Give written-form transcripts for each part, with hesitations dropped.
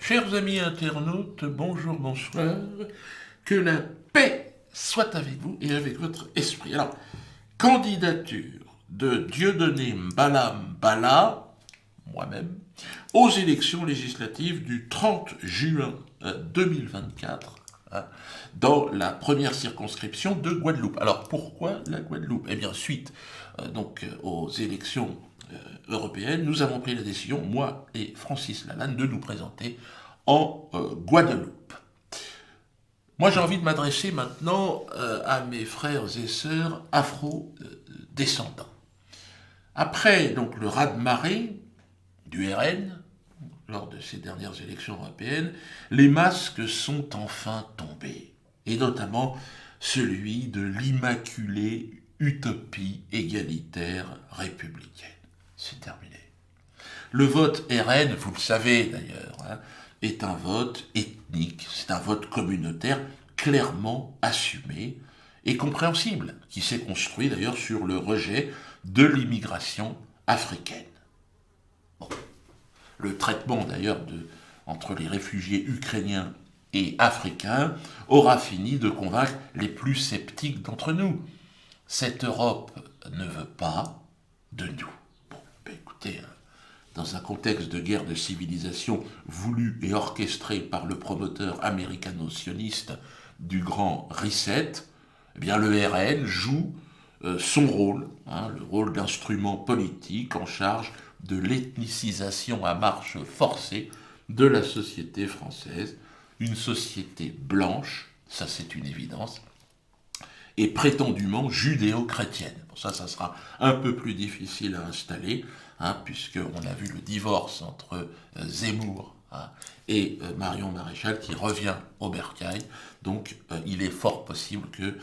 Chers amis internautes, bonjour, bonsoir. Que la paix soit avec vous et avec votre esprit. Alors, candidature de Dieudonné Mbala Mbala, moi-même, aux élections législatives du 30 juin 2024, dans la première circonscription de Guadeloupe. Alors, pourquoi la Guadeloupe? Eh bien, suite aux élections européennes, nous avons pris la décision, moi et Francis Lalanne, de nous présenter en Guadeloupe. Moi, j'ai envie de m'adresser maintenant à mes frères et sœurs afro-descendants. Après donc le raz-de-marée du RN, lors de ces dernières élections européennes, les masques sont enfin tombés, et notamment celui de l'immaculée utopie égalitaire républicaine. C'est terminé. Le vote RN, vous le savez d'ailleurs, est un vote ethnique, c'est un vote communautaire clairement assumé et compréhensible, qui s'est construit d'ailleurs sur le rejet de l'immigration africaine. Bon. Le traitement d'ailleurs entre les réfugiés ukrainiens et africains aura fini de convaincre les plus sceptiques d'entre nous. Cette Europe ne veut pas de nous. Bon, écoutez, dans un contexte de guerre de civilisation voulu et orchestré par le promoteur américano-sioniste du grand Reset, eh bien le RN joue son rôle, le rôle d'instrument politique en charge de l'ethnicisation à marche forcée de la société française, une société blanche, ça c'est une évidence, et prétendument judéo-chrétienne. Pour ça sera un peu plus difficile à installer, puisqu'on a vu le divorce entre Zemmour et Marion Maréchal qui revient au bercail. Donc il est fort possible que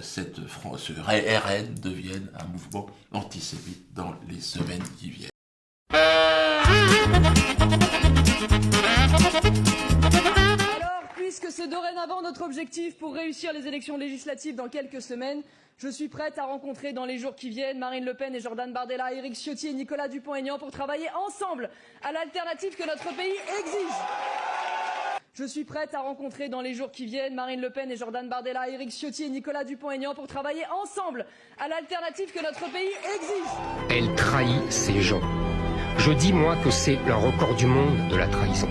ce RN devienne un mouvement antisémite dans les semaines qui viennent. Puisque c'est dorénavant notre objectif pour réussir les élections législatives dans quelques semaines, je suis prête à rencontrer dans les jours qui viennent Marine Le Pen et Jordan Bardella, Éric Ciotti et Nicolas Dupont-Aignan pour travailler ensemble à l'alternative que notre pays exige. Je suis prête à rencontrer dans les jours qui viennent Marine Le Pen et Jordan Bardella, Éric Ciotti et Nicolas Dupont-Aignan pour travailler ensemble à l'alternative que notre pays exige. Elle trahit ces gens. Je dis, moi, que c'est le record du monde de la trahison.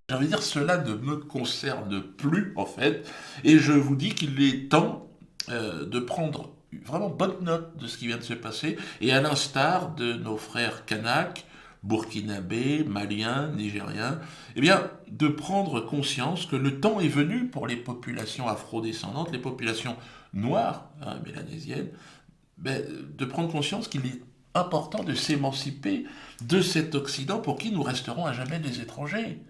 J'ai envie de dire, cela ne me concerne plus, en fait, et je vous dis qu'il est temps de prendre vraiment bonne note de ce qui vient de se passer, et à l'instar de nos frères kanaks, burkinabés, maliens, nigériens, eh bien, de prendre conscience que le temps est venu pour les populations afrodescendantes, les populations noires, mélanésiennes, de prendre conscience qu'il est important de s'émanciper de cet Occident pour qui nous resterons à jamais des étrangers.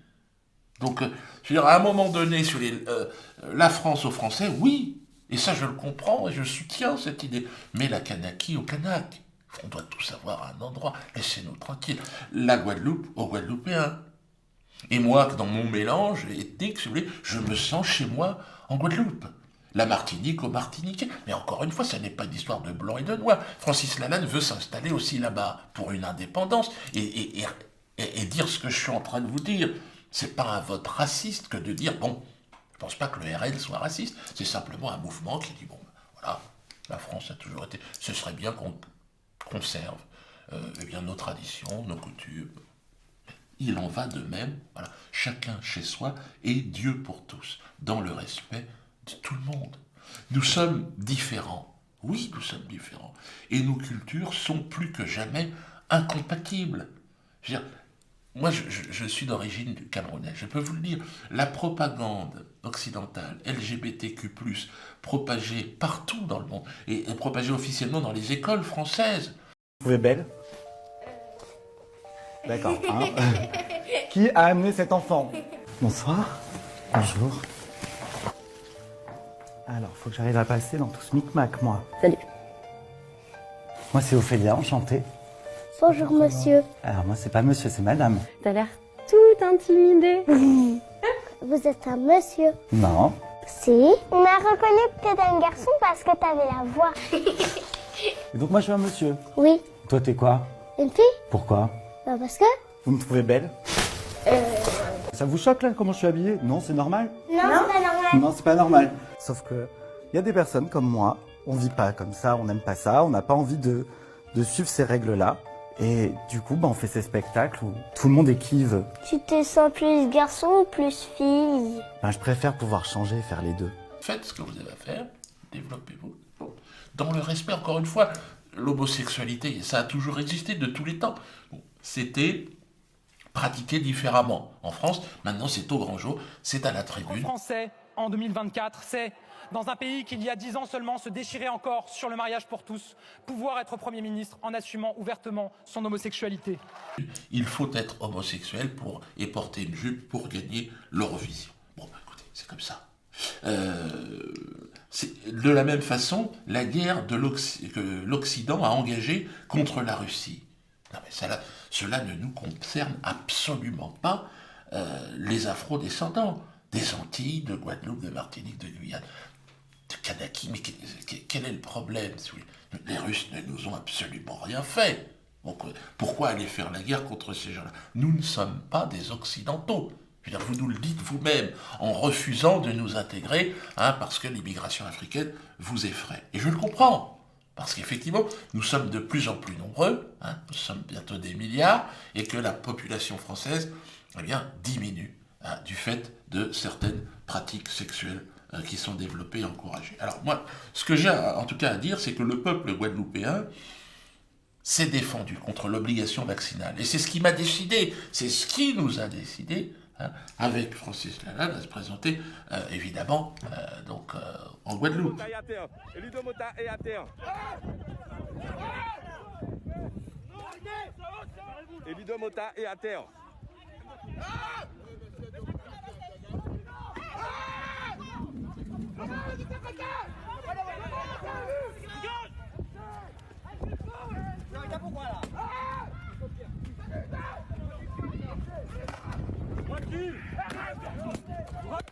Donc, je veux dire, à un moment donné, sur la France aux Français, oui, et ça je le comprends et je soutiens cette idée, mais la Kanaki aux Kanaks, on doit tous avoir un endroit, laissez-nous tranquilles. La Guadeloupe aux Guadeloupéens. Et moi, dans mon mélange ethnique, si vous voulez, je me sens chez moi en Guadeloupe. La Martinique aux Martiniquais. Mais encore une fois, ça n'est pas d'histoire de blanc et de noir. Francis Lalanne veut s'installer aussi là-bas pour une indépendance et dire ce que je suis en train de vous dire. C'est pas un vote raciste que de dire, bon, je pense pas que le RN soit raciste, c'est simplement un mouvement qui dit, bon, voilà, la France a toujours été, ce serait bien qu'on conserve nos traditions, nos coutumes. Il en va de même, voilà, chacun chez soi et Dieu pour tous, dans le respect de tout le monde. Nous sommes différents, oui, nous sommes différents, et nos cultures sont plus que jamais incompatibles. Je veux dire, moi, je suis d'origine camerounaise, je peux vous le dire, la propagande occidentale, LGBTQ+, propagée partout dans le monde, et propagée officiellement dans les écoles françaises. Vous trouvez belle? D'accord. Qui a amené cet enfant? Bonsoir. Bonjour. Alors, faut que j'arrive à passer dans tout ce micmac, moi. Salut. Moi, c'est Ophélia, enchanté. Bonjour, monsieur. Alors, moi, c'est pas monsieur, c'est madame. T'as l'air tout intimidé. Vous êtes un monsieur? Non. Si. On a reconnu que t'étais un garçon parce que t'avais la voix. Et donc, moi, je suis un monsieur. Oui. Toi, t'es quoi? Une fille? Pourquoi? Bah parce que... Vous me trouvez belle? Ça vous choque là comment je suis habillé? Non, c'est normal? Non, c'est pas normal. Non, c'est pas normal. Sauf que il y a des personnes comme moi, on vit pas comme ça, on n'aime pas ça, on n'a pas envie de suivre ces règles-là. Et du coup, on fait ces spectacles où tout le monde est qui veut. Tu te sens plus garçon ou plus fille? Je préfère pouvoir changer et faire les deux. Faites ce que vous avez à faire, développez-vous. Dans le respect, encore une fois, l'homosexualité, ça a toujours existé de tous les temps. C'était pratiqué différemment. En France, maintenant c'est au grand jour, c'est à la tribune. Français, en 2024, c'est, dans un pays qui il y a 10 ans seulement se déchirait encore sur le mariage pour tous, pouvoir être Premier ministre en assumant ouvertement son homosexualité. Il faut être homosexuel et porter une jupe pour gagner l'Eurovision. Bon, écoutez, c'est comme ça. C'est de la même façon la guerre que l'Occident a engagée contre la Russie. Non, mais cela ne nous concerne absolument pas, les afro-descendants des Antilles, de Guadeloupe, de Martinique, de Guyane, de Kanaki. Mais quel est le problème? Les Russes ne nous ont absolument rien fait. Donc, pourquoi aller faire la guerre contre ces gens-là? Nous ne sommes pas des Occidentaux. Je veux dire, vous nous le dites vous-même en refusant de nous intégrer, parce que l'immigration africaine vous effraie. Et je le comprends. Parce qu'effectivement, nous sommes de plus en plus nombreux, nous sommes bientôt des milliards, et que la population française diminue du fait de certaines pratiques sexuelles qui sont développées et encouragées. Alors moi, ce que j'ai en tout cas à dire, c'est que le peuple guadeloupéen s'est défendu contre l'obligation vaccinale. Et c'est ce qui m'a décidé, c'est ce qui nous a décidé, avec Francis Lalanne, à se présenter, évidemment, en Guadeloupe. Elido Mota est à terre. Elido Mota est à terre.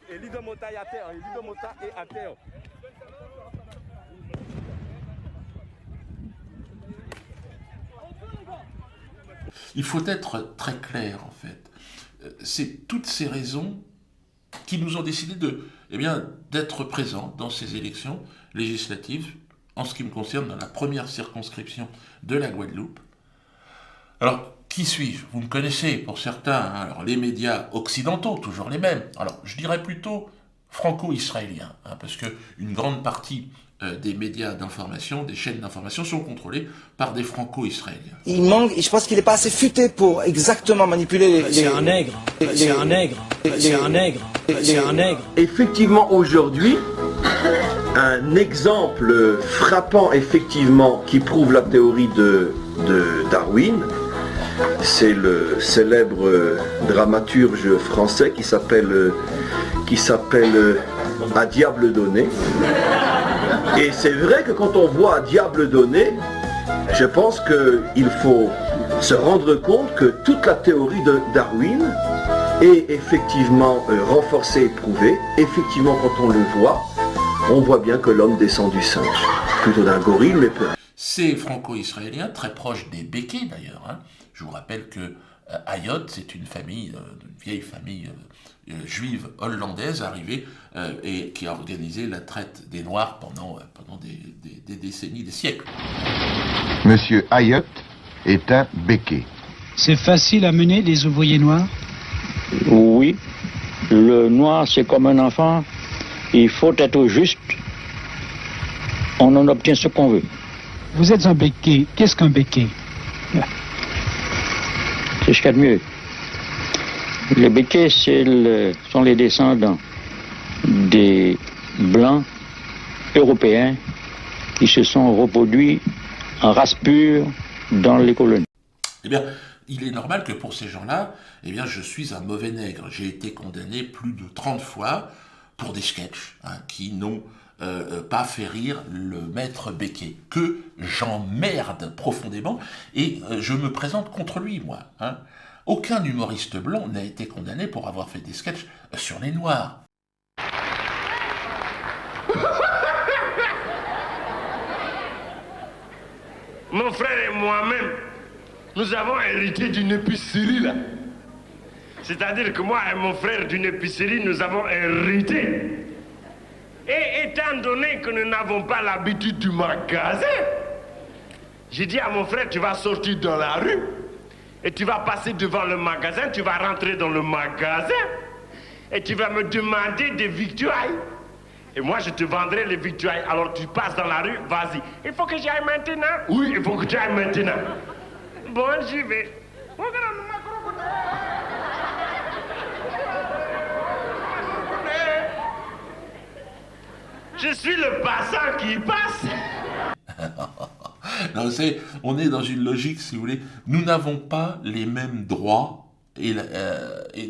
Elido Mota est à terre. Il faut être très clair, en fait. C'est toutes ces raisons qui nous ont décidé d'être présents dans ces élections législatives, en ce qui me concerne, dans la première circonscription de la Guadeloupe. Alors, qui suis-je? Vous me connaissez, pour certains, alors les médias occidentaux, toujours les mêmes. Alors, je dirais plutôt franco-israéliens, parce qu'une grande partie des médias d'information, des chaînes d'information sont contrôlées par des franco-israéliens. Il manque, je pense qu'il n'est pas assez futé pour exactement manipuler les... C'est un nègre, c'est un nègre, c'est un nègre, c'est un nègre. Effectivement, aujourd'hui, un exemple frappant, effectivement, qui prouve la théorie de Darwin, c'est le célèbre dramaturge français qui s'appelle À diable donné. Et c'est vrai que quand on voit À diable donné, je pense qu'il faut se rendre compte que toute la théorie de Darwin est effectivement renforcée et prouvée. Effectivement, quand on le voit, on voit bien que l'homme descend du singe. Plutôt d'un gorille, mais peu. C'est franco-israélien, très proche des Békés d'ailleurs. Je vous rappelle que Ayotte, c'est une vieille famille juive hollandaise arrivée et qui a organisé la traite des Noirs pendant des décennies, des siècles. Monsieur Ayotte est un Béké. C'est facile à mener des ouvriers noirs? Oui. Le noir, c'est comme un enfant. Il faut être juste. On en obtient ce qu'on veut. Vous êtes un Béké. Qu'est-ce qu'un Béké? C'est ce qu'il y a de mieux. Les Békés, sont les descendants des Blancs européens qui se sont reproduits en race pure dans les colonies. Eh bien, il est normal que pour ces gens-là, je suis un mauvais nègre. J'ai été condamné plus de 30 fois pour des sketchs qui n'ont pas fait rire le maître Béké, que j'emmerde profondément, et je me présente contre lui, moi. Aucun humoriste blanc n'a été condamné pour avoir fait des sketchs sur les Noirs. Mon frère et moi-même, nous avons hérité d'une épicerie là. C'est-à-dire que moi et mon frère d'une épicerie, nous avons hérité. Et étant donné que nous n'avons pas l'habitude du magasin, j'ai dit à mon frère, tu vas sortir dans la rue et tu vas passer devant le magasin, tu vas rentrer dans le magasin et tu vas me demander des victuailles. Et moi, je te vendrai les victuailles. Alors tu passes dans la rue, vas-y. Il faut que j'y aille maintenant? Oui, il faut que tu ailles maintenant. Bon, j'y vais. Je suis le passant qui passe. Non, on est dans une logique, si vous voulez. Nous n'avons pas les mêmes droits et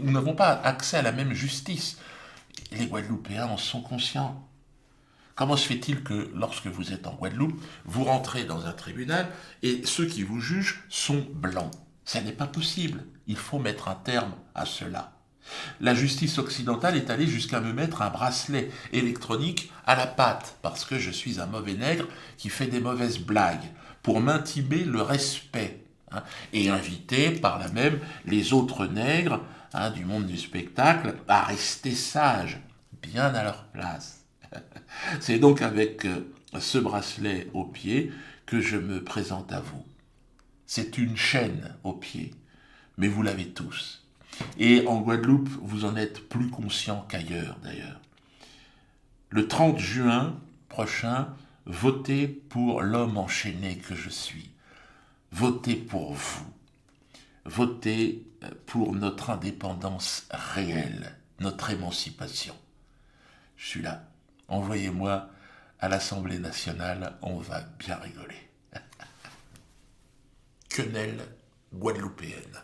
nous n'avons pas accès à la même justice. Les Guadeloupéens en sont conscients. Comment se fait-il que lorsque vous êtes en Guadeloupe, vous rentrez dans un tribunal et ceux qui vous jugent sont blancs? Ça n'est pas possible. Il faut mettre un terme à cela. La justice occidentale est allée jusqu'à me mettre un bracelet électronique à la patte parce que je suis un mauvais nègre qui fait des mauvaises blagues pour m'intimer le respect et inviter par là même les autres nègres du monde du spectacle à rester sages, bien à leur place. C'est donc avec ce bracelet au pied que je me présente à vous. C'est une chaîne au pied, mais vous l'avez tous. Et en Guadeloupe, vous en êtes plus conscient qu'ailleurs d'ailleurs. Le 30 juin prochain, votez pour l'homme enchaîné que je suis. Votez pour vous. Votez pour notre indépendance réelle, notre émancipation. Je suis là. Envoyez-moi à l'Assemblée nationale, on va bien rigoler. Quenelle guadeloupéenne.